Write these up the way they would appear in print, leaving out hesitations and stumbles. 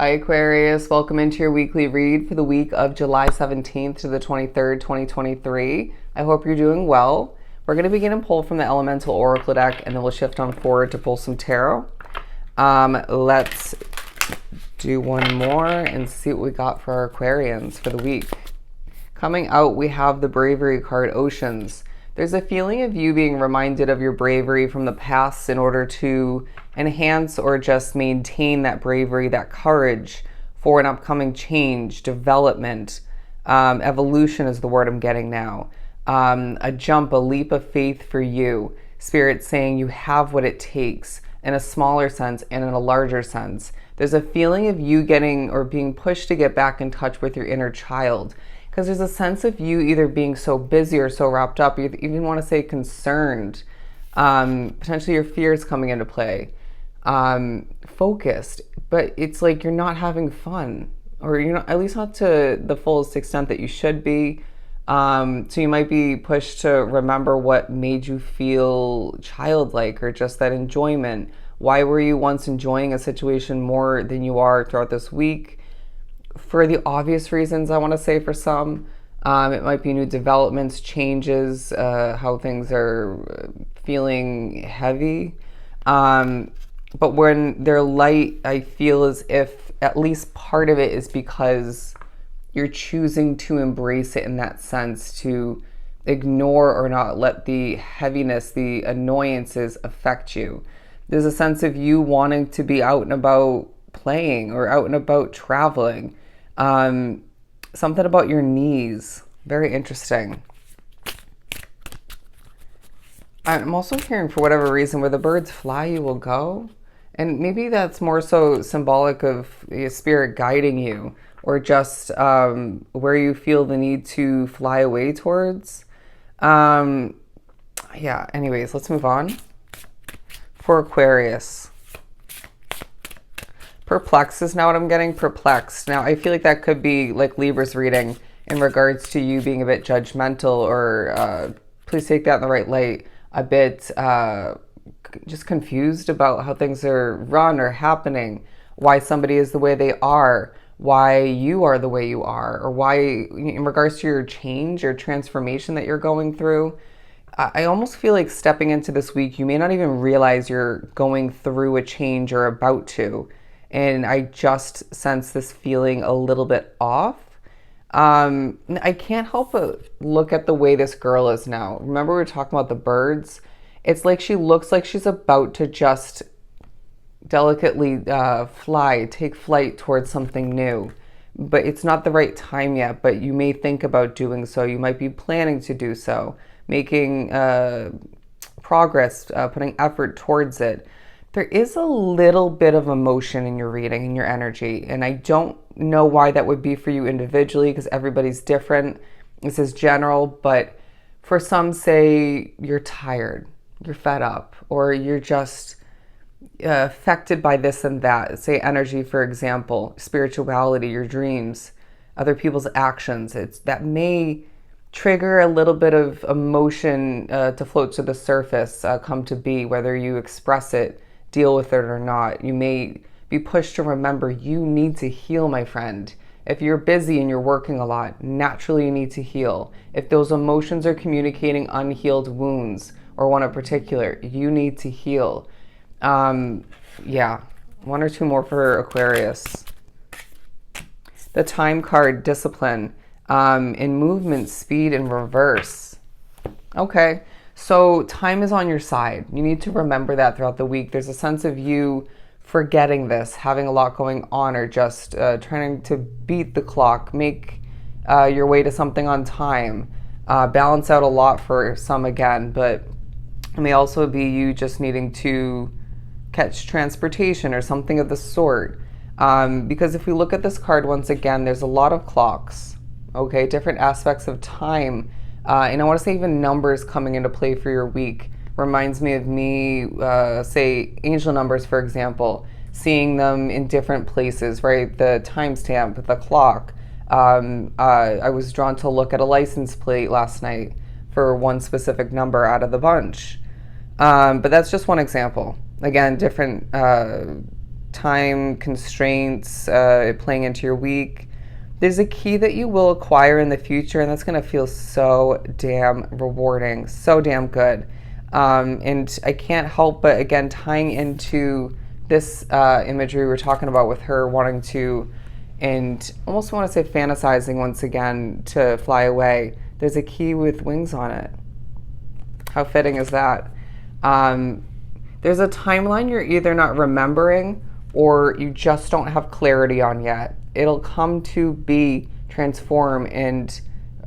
Hi Aquarius, welcome into your weekly read for the week of July 17th to the 23rd, 2023. I hope you're doing well. We're going to begin and pull from the Elemental Oracle deck, and then we'll shift on forward to pull some tarot. Let's do one more and see what we got for our Aquarians for the week. Coming out, we have the Bravery card, Oceans. There's a feeling of you being reminded of your bravery from the past in order to enhance or just maintain that bravery, that courage for an upcoming change, development. Evolution is the word I'm getting now. A jump, a leap of faith for you. Spirit saying you have what it takes in a smaller sense and in a larger sense. There's a feeling of you getting or being pushed to get back in touch with your inner child. Because there's a sense of you either being so busy or so wrapped up, you even want to say concerned, potentially your fears coming into play, focused, but it's like you're not having fun, or you're not, at least not to the fullest extent that you should be. So you might be pushed to remember what made you feel childlike, or just that enjoyment. Why were you once enjoying a situation more than you are throughout this week? For the obvious reasons, I want to say for some, it might be new developments, changes, how things are feeling heavy. But when they're light, I feel as if at least part of it is because you're choosing to embrace it in that sense, to ignore or not let the heaviness, the annoyances affect you. There's a sense of you wanting to be out and about playing or out and about traveling. Something about your knees. Very interesting. I'm also hearing, for whatever reason, where the birds fly, you will go. And maybe that's more so symbolic of spirit guiding you, or just where you feel the need to fly away towards. Yeah, anyways, let's move on. For Aquarius. Perplexed is now what I'm getting. Perplexed. Now, I feel like that could be like Libra's reading in regards to you being a bit judgmental, or please take that in the right light, a bit just confused about how things are run or happening, why somebody is the way they are, why you are the way you are, or why, in regards to your change or transformation that you're going through. I almost feel like stepping into this week, you may not even realize you're going through a change or about to. And I just sense this feeling a little bit off. I can't help but look at the way this girl is now. Remember we were talking about the birds? It's like she looks like she's about to just delicately take flight towards something new. But it's not the right time yet, but you may think about doing so. You might be planning to do so, making progress, putting effort towards it. There is a little bit of emotion in your reading, in your energy, and I don't know why that would be for you individually, because everybody's different. This is general, but for some, say you're tired, you're fed up, or you're just affected by this and that. Say energy, for example, spirituality, your dreams, other people's actions. That may trigger a little bit of emotion to float to the surface, come to be, whether you express it, deal with it or not. You may be pushed to remember you need to heal, my friend. If you're busy and you're working a lot, naturally you need to heal. If those emotions are communicating unhealed wounds, or one in particular, you need to heal. Yeah, one or two more for Aquarius. The Time card, Discipline, in movement, speed, and reverse. Okay. So time is on your side. You need to remember that throughout the week. There's a sense of you forgetting this, having a lot going on, or just trying to beat the clock, make your way to something on time, balance out a lot for some again, but it may also be you just needing to catch transportation or something of the sort. Because if we look at this card once again, there's a lot of clocks, okay, different aspects of time. And I want to say even numbers coming into play for your week. Reminds me of me, say, angel numbers, for example, seeing them in different places, right? The timestamp, the clock. I was drawn to look at a license plate last night for one specific number out of the bunch. But that's just one example. Again, different time constraints, playing into your week. There's a key that you will acquire in the future, and that's going to feel so damn rewarding, so damn good. And I can't help but, again, tying into this imagery we were talking about with her wanting to, and almost want to say fantasizing once again, to fly away. There's a key with wings on it. How fitting is that? There's a timeline you're either not remembering or you just don't have clarity on yet. It'll come to be, transform, and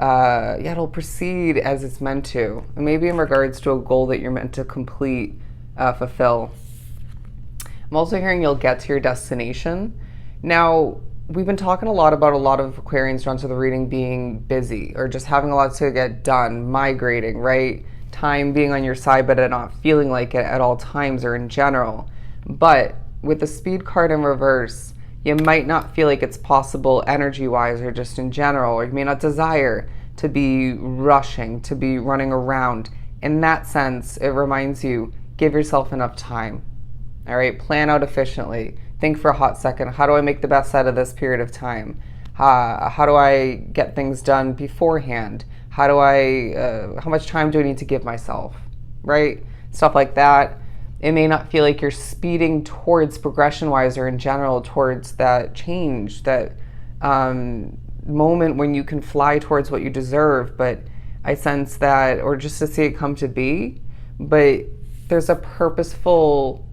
it'll proceed as it's meant to. Maybe in regards to a goal that you're meant to complete, fulfill. I'm also hearing you'll get to your destination. Now, we've been talking a lot about a lot of Aquarians drawn to the reading being busy or just having a lot to get done, migrating, right? Time being on your side, but not feeling like it at all times or in general. But with the Speed card in reverse, you might not feel like it's possible energy-wise or just in general, or you may not desire to be rushing, to be running around. In that sense, it reminds you, give yourself enough time. All right, plan out efficiently. Think for a hot second, how do I make the best out of this period of time? How do I get things done beforehand? How much time do I need to give myself, right? Stuff like that. It may not feel like you're speeding towards progression-wise or in general towards that change, that moment when you can fly towards what you deserve, but I sense that, or just to see it come to be, but there's a purposeful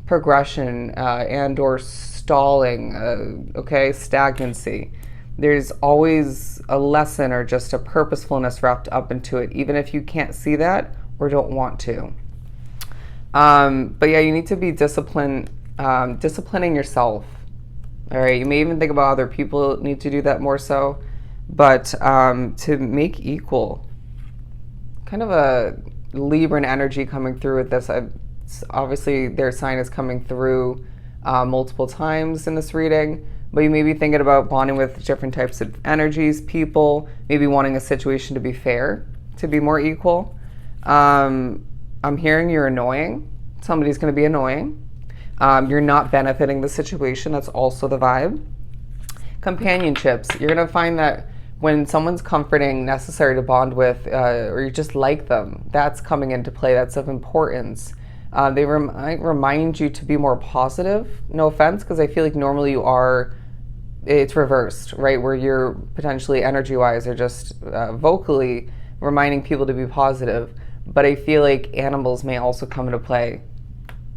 progression and or stalling, stagnancy. There's always a lesson or just a purposefulness wrapped up into it, even if you can't see that or don't want to. But yeah, you need to be disciplining yourself. All right, you may even think about other people need to do that more so, but to make equal, kind of a Libran energy coming through with this. Obviously, their sign is coming through multiple times in this reading, but you may be thinking about bonding with different types of energies, people, maybe wanting a situation to be fair, to be more equal. I'm hearing you're annoying. Somebody's going to be annoying. You're not benefiting the situation. That's also the vibe. Companionships. You're going to find that when someone's comforting, necessary to bond with, or you just like them, that's coming into play. That's of importance. They might remind you to be more positive. No offense, because I feel like normally you are, it's reversed, right? Where you're potentially energy-wise or just vocally reminding people to be positive. But I feel like animals may also come into play.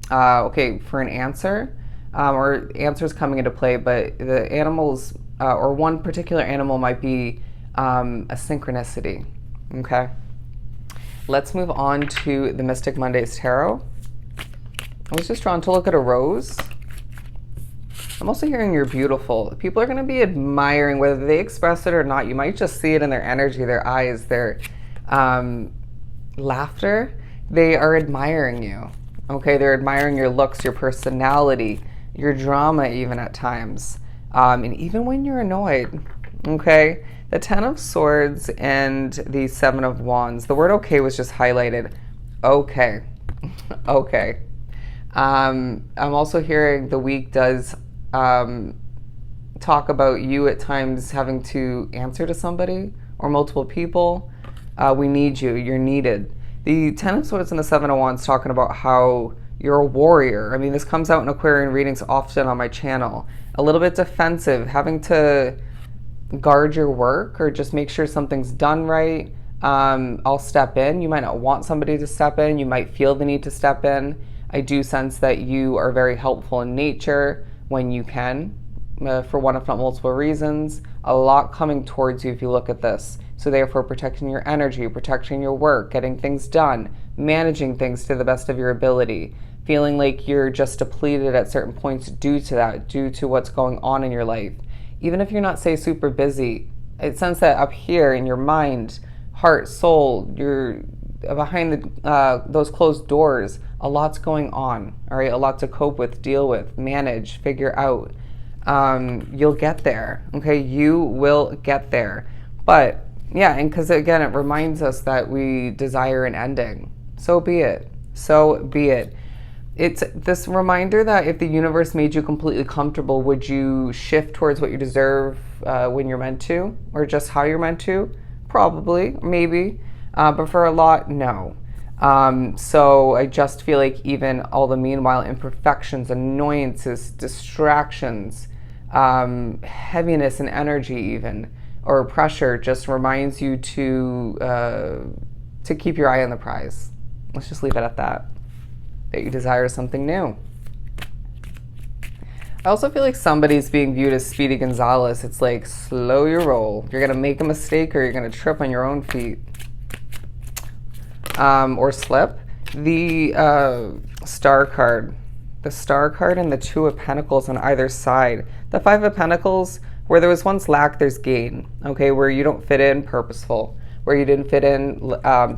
For an answer, or answers coming into play, but the animals, or one particular animal might be a synchronicity, okay? Let's move on to the Mystic Mondays Tarot. I was just drawn to look at a rose. I'm also hearing you're beautiful. People are going to be admiring, whether they express it or not. You might just see it in their energy, their eyes, their laughter. They are admiring you. Okay, they're admiring your looks, your personality, your drama even at times. And even when you're annoyed, okay? The 10 of Swords and the 7 of Wands. The word okay was just highlighted. Okay. Okay. I'm also hearing the week does talk about you at times having to answer to somebody or multiple people. We need you. You're needed. The 10 of Swords and the 7 of Wands talking about how you're a warrior. I mean, this comes out in Aquarian readings often on my channel. A little bit defensive, having to guard your work or just make sure something's done right. I'll step in. You might not want somebody to step in. You might feel the need to step in. I do sense that you are very helpful in nature when you can, for one if not multiple reasons. A lot coming towards you if you look at this. So therefore protecting your energy, protecting your work, getting things done, managing things to the best of your ability, feeling like you're just depleted at certain points due to that, due to what's going on in your life. Even if you're not, say, super busy, I sense that up here in your mind, heart, soul, you're behind those closed doors, a lot's going on, all right? A lot to cope with, deal with, manage, figure out. You'll get there, okay? You will get there. But yeah, and because again, it reminds us that we desire an ending. So be it. So be it. It's this reminder that if the universe made you completely comfortable, would you shift towards what you deserve when you're meant to, or just how you're meant to? Probably, maybe, but for a lot, no. So I just feel like even all the meanwhile imperfections, annoyances, distractions, heaviness and energy, even or pressure, just reminds you to keep your eye on the prize. Let's just leave it at that. That you desire something new. I also feel like somebody's being viewed as Speedy Gonzalez. It's like, slow your roll. You're going to make a mistake or you're going to trip on your own feet. Or slip. The Star card. The Star card and the Two of Pentacles on either side. The Five of Pentacles, where there was once lack, there's gain. Okay, where you don't fit in, purposeful. Where you didn't fit in,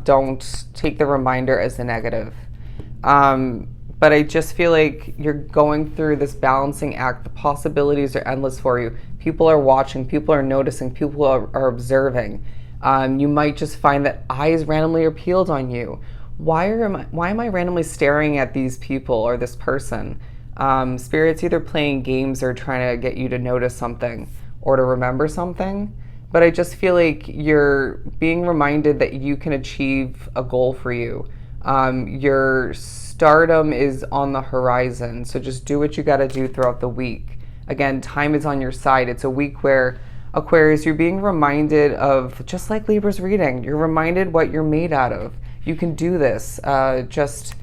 don't take the reminder as a negative. But I just feel like you're going through this balancing act. The possibilities are endless for you. People are watching, people are noticing, people are observing. You might just find that eyes randomly are peeled on you. Why am I randomly staring at these people or this person? Spirit's either playing games or trying to get you to notice something or to remember something. But I just feel like you're being reminded that you can achieve a goal for you. Your stardom is on the horizon, so just do what you got to do throughout the week. Again, time is on your side. It's a week where, Aquarius, you're being reminded of, just like Libra's reading, you're reminded what you're made out of. You can do this. Just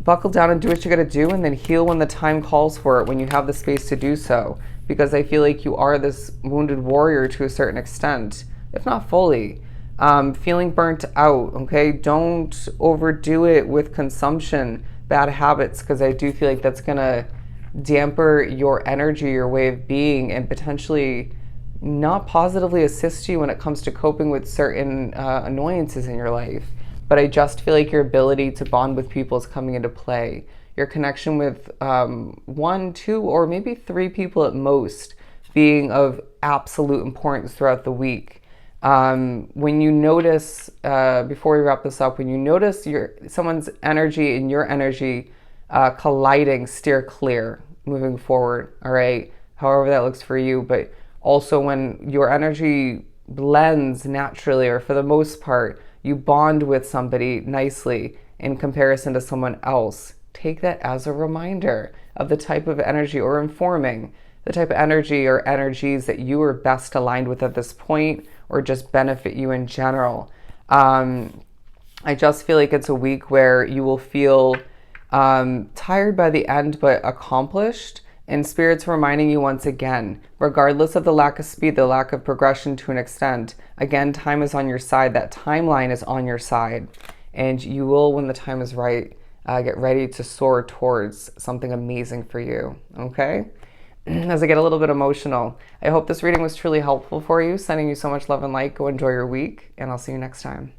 buckle down and do what you got to do, and then heal when the time calls for it, when you have the space to do so. Because I feel like you are this wounded warrior to a certain extent, if not fully. Feeling burnt out, okay? Don't overdo it with consumption, bad habits, because I do feel like that's going to damper your energy, your way of being, and potentially not positively assist you when it comes to coping with certain annoyances in your life. But I just feel like your ability to bond with people is coming into play. Your connection with 1, 2, or maybe 3 people at most being of absolute importance throughout the week. When you notice, before we wrap this up, when you notice someone's energy and your energy colliding, steer clear moving forward, all right? However that looks for you. But also when your energy blends naturally, or for the most part, you bond with somebody nicely in comparison to someone else, take that as a reminder of the type of energy, or informing the type of energy or energies that you are best aligned with at this point, or just benefit you in general. I just feel like it's a week where you will feel tired by the end, but accomplished. And Spirit's reminding you once again, regardless of the lack of speed, the lack of progression to an extent, again, time is on your side. That timeline is on your side. And you will, when the time is right, get ready to soar towards something amazing for you, okay? As I get a little bit emotional, I hope this reading was truly helpful for you. Sending you so much love and light. Go enjoy your week, and I'll see you next time.